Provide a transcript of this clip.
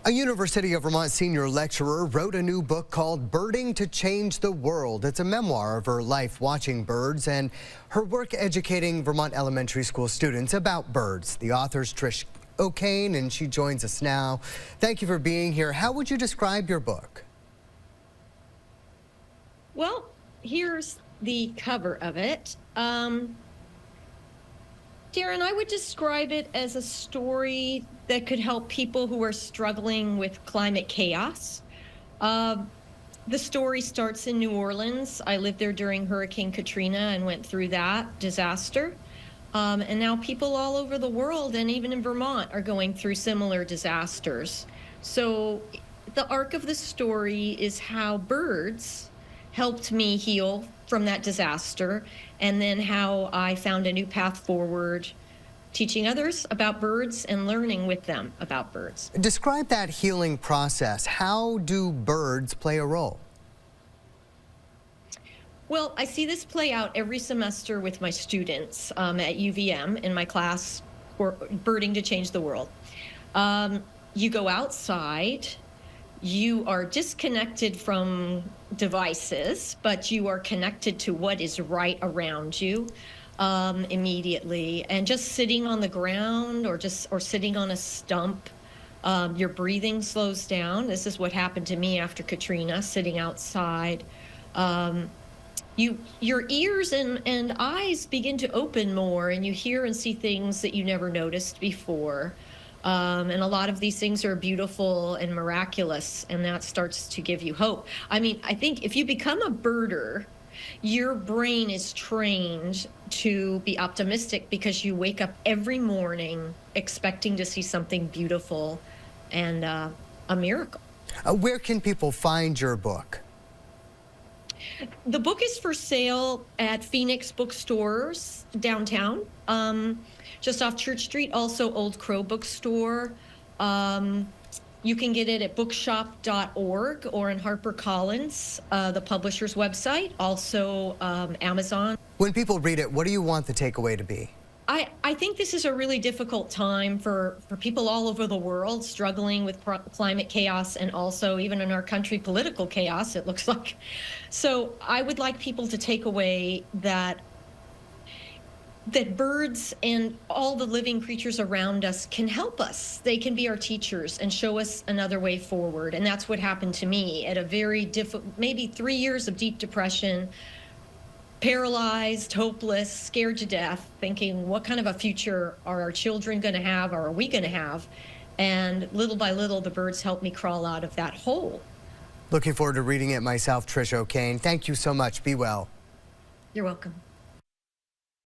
A University of Vermont senior lecturer wrote a new book called Birding to Change the World. It's a memoir of her life watching birds and her work educating Vermont elementary school students about birds. The author's Trish O'Kane, and she joins us now. Thank you for being here. How would you describe your book? Well, here's the cover of it. Darren, I would describe it as a story that could help people who are struggling with climate chaos. The story starts in New Orleans. I lived there during Hurricane Katrina and went through that disaster. And now people all over the world and even in Vermont are going through similar disasters. So the arc of the story is how birds helped me heal from that disaster, and then how I found a new path forward, teaching others about birds and learning with them about birds. Describe that healing process. How do birds play a role? Well, I see this play out every semester with my students at UVM in my class for Birding to Change the World. You go outside. You are disconnected from devices, but you are connected to what is right around you immediately. And just sitting on the ground or sitting on a stump, your breathing slows down. This is what happened to me after Katrina, sitting outside. Your ears and eyes begin to open more, and you hear and see things that you never noticed before. And a lot of these things are beautiful and miraculous, and that starts to give you hope. I mean, I think if you become a birder, your brain is trained to be optimistic because you wake up every morning expecting to see something beautiful and a miracle. Where can people find your book? The book is for sale at Phoenix bookstores downtown, just off Church Street, also Old Crow Bookstore. You can get it at bookshop.org or in HarperCollins, the publisher's website, also Amazon. When people read it, what do you want the takeaway to be? I think this is a really difficult time for people all over the world struggling with climate chaos, and also even in our country, political chaos, it looks like. So I would like people to take away that birds and all the living creatures around us can help us. They can be our teachers and show us another way forward. And that's what happened to me at a very difficult, maybe 3 years of deep depression, paralyzed, hopeless, scared to death, thinking, what kind of a future are our children going to have, or are we going to have? And little by little, the birds helped me crawl out of that hole. Looking forward to reading it myself, Trish O'Kane. Thank you so much. Be well. You're welcome.